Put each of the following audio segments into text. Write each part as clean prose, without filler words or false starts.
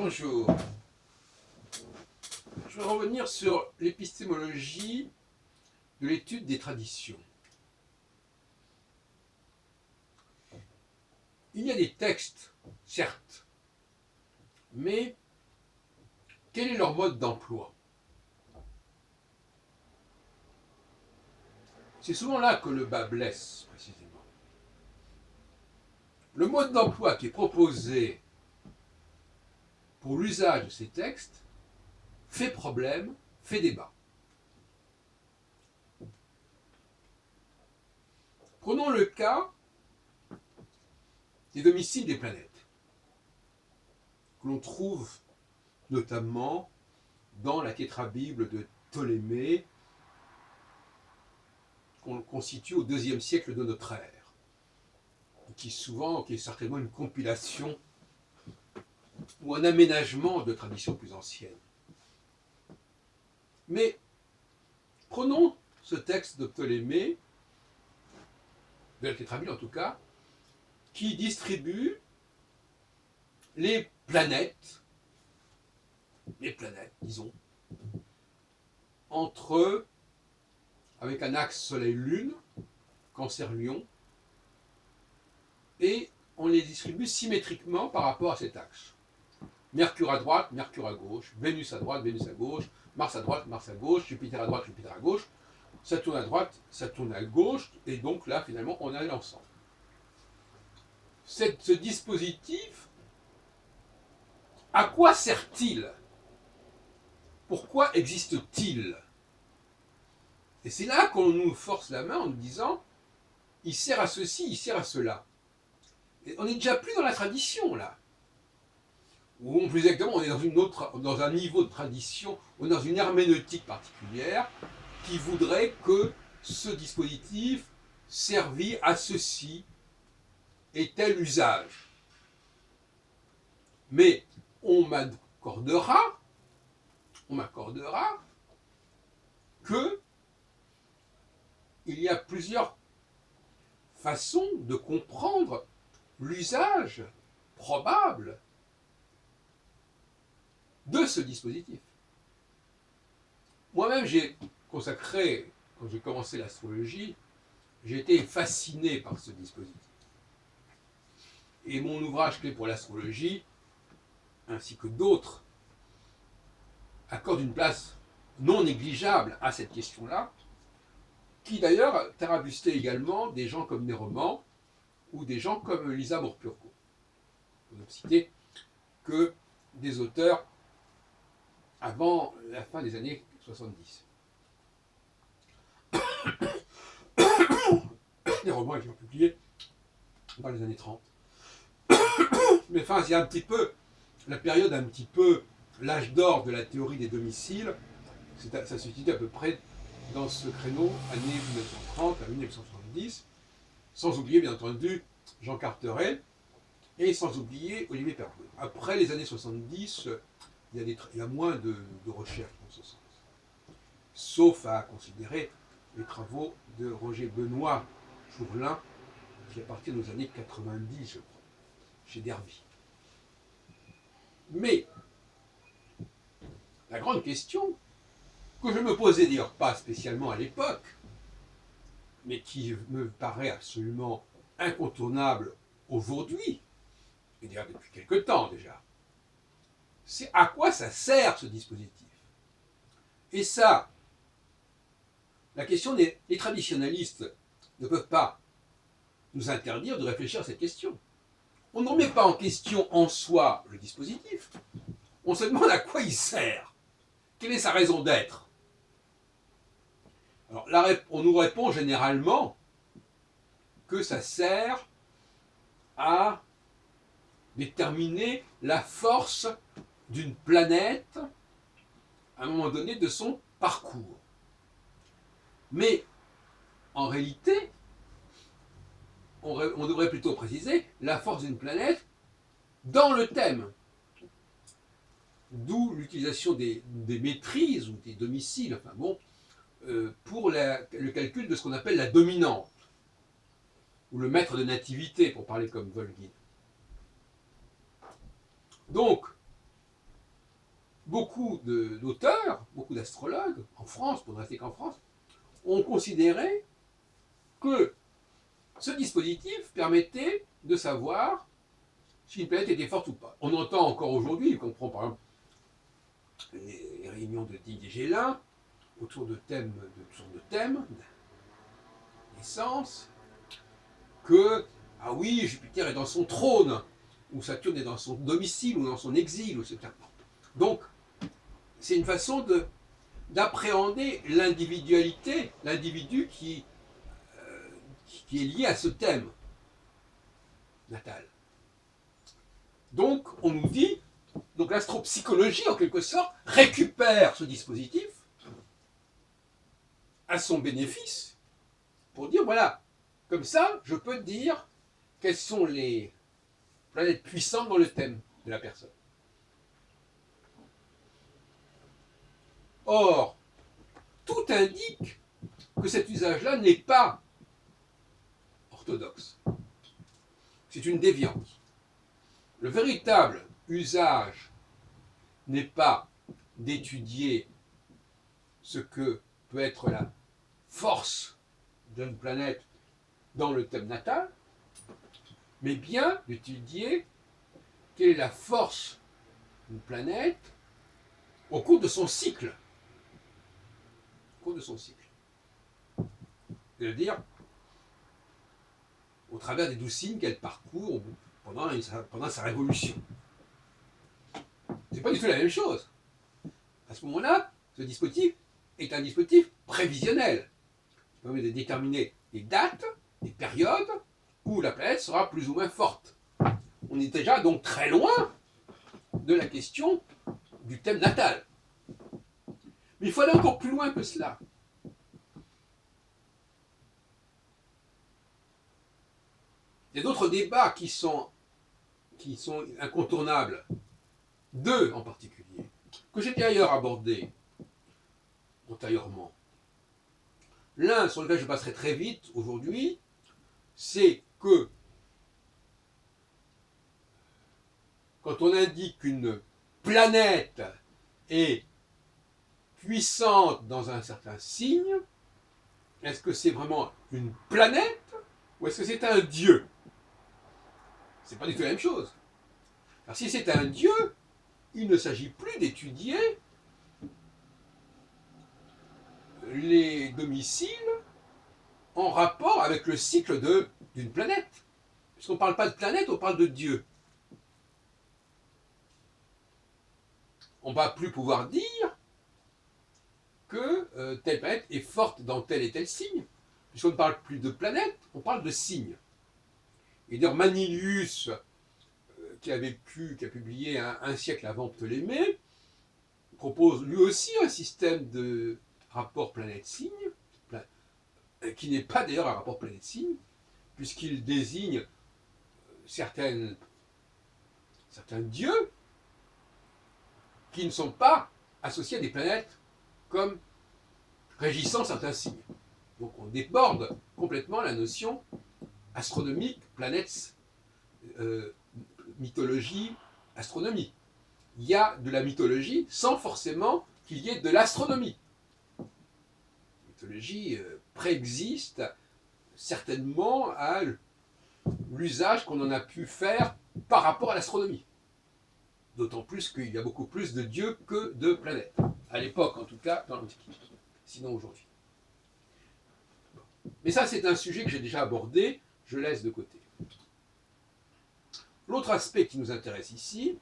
Bonjour. Je vais revenir sur l'épistémologie de l'étude des traditions. Il y a des textes, certes, mais quel est leur mode d'emploi? C'est souvent là que le bât blesse, précisément. Le mode d'emploi qui est proposé pour l'usage de ces textes fait problème, fait débat. Prenons le cas des domiciles des planètes, que l'on trouve notamment dans la tétrabible de Ptolémée, qu'on constitue au IIe siècle de notre ère, qui est certainement une compilation ou un aménagement de traditions plus anciennes. Mais prenons ce texte de Ptolémée, de la tétrabible en tout cas, qui distribue les planètes, disons, entre eux, avec un axe Soleil-Lune, Cancer-Lion, et on les distribue symétriquement par rapport à cet axe. Mercure à droite, Mercure à gauche, Vénus à droite, Vénus à gauche, Mars à droite, Mars à gauche, Jupiter à droite, Jupiter à gauche, Saturne à droite, Saturne à gauche, et donc là, finalement, on a l'ensemble. Ce dispositif, à quoi sert-il? Pourquoi existe-t-il? Et c'est là qu'on nous force la main en nous disant, il sert à ceci, il sert à cela. Et on n'est déjà plus dans la tradition, là. Ou plus exactement, on est dans un niveau de tradition, ou dans une herméneutique particulière, qui voudrait que ce dispositif servît à ceci et tel usage. Mais on m'accordera que il y a plusieurs façons de comprendre l'usage probable de ce dispositif. Moi-même, j'ai consacré, quand j'ai commencé l'astrologie, j'ai été fasciné par ce dispositif. Et mon ouvrage clé pour l'astrologie, ainsi que d'autres, accorde une place non négligeable à cette question-là, qui d'ailleurs tarabustait également des gens comme Néroman ou des gens comme Lisa Morpurgo. On ne citer que des auteurs avant la fin des années 70. Néroman est publié dans les années 30. Mais enfin, c'est un petit peu la période, un petit peu l'âge d'or de la théorie des domiciles. Ça se situe à peu près dans ce créneau, années 1930 à 1970, sans oublier bien entendu Jean Carteret et sans oublier Olivier Perdoux. Après les années 70, il y a moins de recherches dans ce sens. Sauf à considérer les travaux de Roger Benoît Chourlin, qui appartiennent aux années 90, je crois, chez Dervy. Mais la grande question, que je me posais d'ailleurs pas spécialement à l'époque, mais qui me paraît absolument incontournable aujourd'hui, et d'ailleurs depuis quelque temps déjà, c'est à quoi ça sert ce dispositif? Et ça, la question les traditionalistes ne peuvent pas nous interdire de réfléchir à cette question. On ne remet pas en question en soi le dispositif, on se demande à quoi il sert, quelle est sa raison d'être. Alors, on nous répond généralement que ça sert à déterminer la force d'une planète à un moment donné de son parcours. Mais en réalité, on devrait plutôt préciser la force d'une planète dans le thème. D'où l'utilisation des maîtrises ou des domiciles, enfin bon, pour le calcul de ce qu'on appelle la dominante, ou le maître de nativité, pour parler comme Volguin. Donc, beaucoup d'auteurs, beaucoup d'astrologues, en France, pour ne rester qu'en France, ont considéré que ce dispositif permettait de savoir si une planète était forte ou pas. On entend encore aujourd'hui, on prend par exemple les réunions de Didier Gélin, autour de thèmes, de toutes sortes de thèmes, naissance, que, ah oui, Jupiter est dans son trône, ou Saturne est dans son domicile, ou dans son exil, etc. Donc, c'est une façon d'appréhender l'individualité, l'individu qui est lié à ce thème natal. Donc, on nous dit, donc l'astropsychologie, en quelque sorte, récupère ce dispositif à son bénéfice pour dire, voilà, comme ça, je peux dire quelles sont les planètes puissantes dans le thème de la personne. Or, tout indique que cet usage-là n'est pas orthodoxe. C'est une déviance. Le véritable usage n'est pas d'étudier ce que peut être la force d'une planète dans le thème natal, mais bien d'étudier quelle est la force d'une planète au cours de son cycle. Au cours de son cycle. C'est-à-dire au travers des 12 signes qu'elle parcourt pendant sa révolution. C'est pas du tout la même chose. À ce moment-là, ce dispositif est un dispositif prévisionnel qui permet de déterminer des dates, des périodes où la planète sera plus ou moins forte. On est déjà donc très loin de la question du thème natal. Mais il faut aller encore plus loin que cela. Il y a d'autres débats qui sont incontournables, deux en particulier, que j'ai d'ailleurs abordés antérieurement. L'un sur lequel je passerai très vite aujourd'hui, c'est que quand on indique qu'une planète est puissante dans un certain signe, est-ce que c'est vraiment une planète ou est-ce que c'est un dieu? C'est pas du tout la même chose. Alors si c'est un dieu, il ne s'agit plus d'étudier les domiciles en rapport avec le cycle d'une planète. Puisqu'on ne parle pas de planète, on parle de dieu. On ne va plus pouvoir dire que telle planète est forte dans tel et tel signe. Puisqu'on ne parle plus de planète, on parle de signes. Et d'ailleurs, Manilius, qui a publié un siècle avant Ptolémée, propose lui aussi un système de rapport planète-signe, qui n'est pas d'ailleurs un rapport planète-signe, puisqu'il désigne certains dieux qui ne sont pas associés à des planètes comme régissant certains signes. Donc on déborde complètement la notion astronomique, planète, mythologie, astronomie. Il y a de la mythologie sans forcément qu'il y ait de l'astronomie. La mythologie préexiste certainement à l'usage qu'on en a pu faire par rapport à l'astronomie. D'autant plus qu'il y a beaucoup plus de dieux que de planètes. À l'époque, en tout cas, dans l'Antiquité. Sinon aujourd'hui. Mais ça, c'est un sujet que j'ai déjà abordé, je laisse de côté. L'autre aspect qui nous intéresse ici,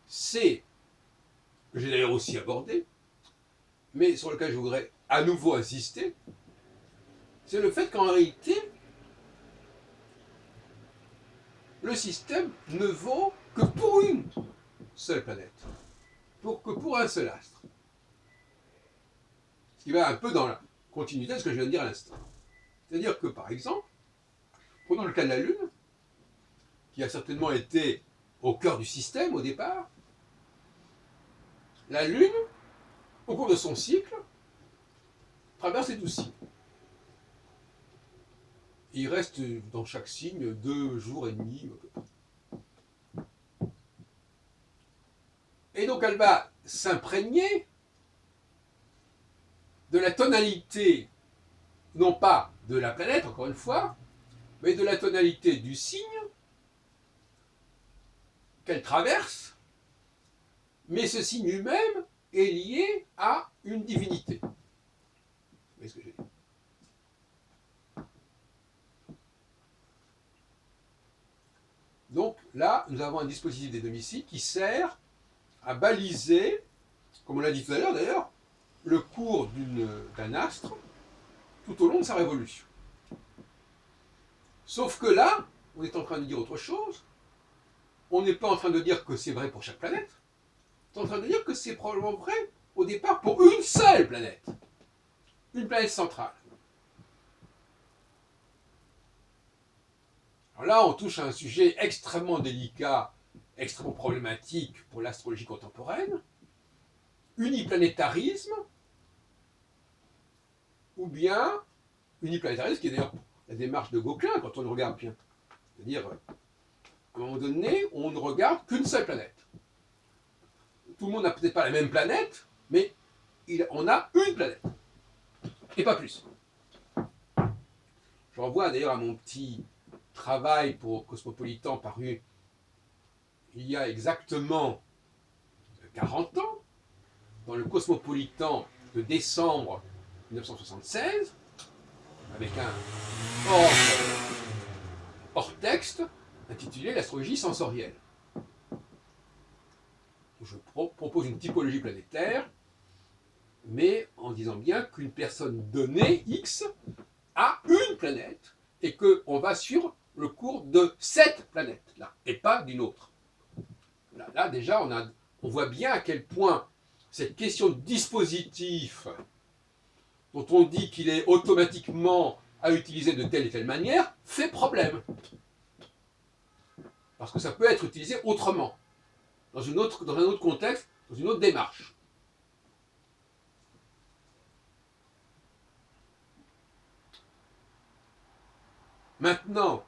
c'est, que j'ai d'ailleurs aussi abordé, mais sur lequel je voudrais à nouveau insister, c'est le fait qu'en réalité, le système ne vaut que pour une seule planète, que pour un seul astre. Ce qui va un peu dans la continuité de ce que je viens de dire à l'instant. C'est-à-dire que, par exemple, prenons le cas de la Lune, qui a certainement été au cœur du système au départ. La Lune, au cours de son cycle, traverse les 12 signes. Il reste dans chaque signe 2 jours et demi. Et donc, donc elle va s'imprégner de la tonalité, non pas de la planète, encore une fois, mais de la tonalité du signe qu'elle traverse, mais ce signe lui-même est lié à une divinité. Vous voyez ce que je veux dire? Donc là, nous avons un dispositif des domiciles qui sert à baliser, comme on l'a dit tout à l'heure d'ailleurs, le cours d'un astre tout au long de sa révolution. Sauf que là, on est en train de dire autre chose. On n'est pas en train de dire que c'est vrai pour chaque planète. On est en train de dire que c'est probablement vrai au départ pour une seule planète. Une planète centrale. Alors là, on touche à un sujet extrêmement délicat, extrêmement problématique pour l'astrologie contemporaine. Uniplanétarisme, ou bien uniplanétarisme, qui est d'ailleurs la démarche de Gauquelin quand on le regarde bien. C'est-à-dire, à un moment donné, on ne regarde qu'une seule planète. Tout le monde n'a peut-être pas la même planète, mais on a une planète, et pas plus. Je renvoie d'ailleurs à mon petit travail pour Cosmopolitan paru il y a exactement 40 ans, dans le Cosmopolitan de décembre 1976, avec un hors-texte intitulé L'astrologie sensorielle. Je propose une typologie planétaire, mais en disant bien qu'une personne donnée, X, a une planète, et qu'on va sur le cours de cette planète-là, et pas d'une autre. Là déjà, on voit bien à quel point cette question de dispositif, dont on dit qu'il est automatiquement à utiliser de telle et telle manière, fait problème. Parce que ça peut être utilisé autrement, dans un autre contexte, dans une autre démarche. Maintenant,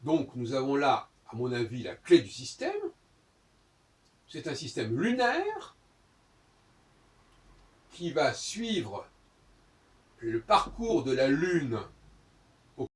donc nous avons là, à mon avis, la clé du système. C'est un système lunaire qui va suivre le parcours de la Lune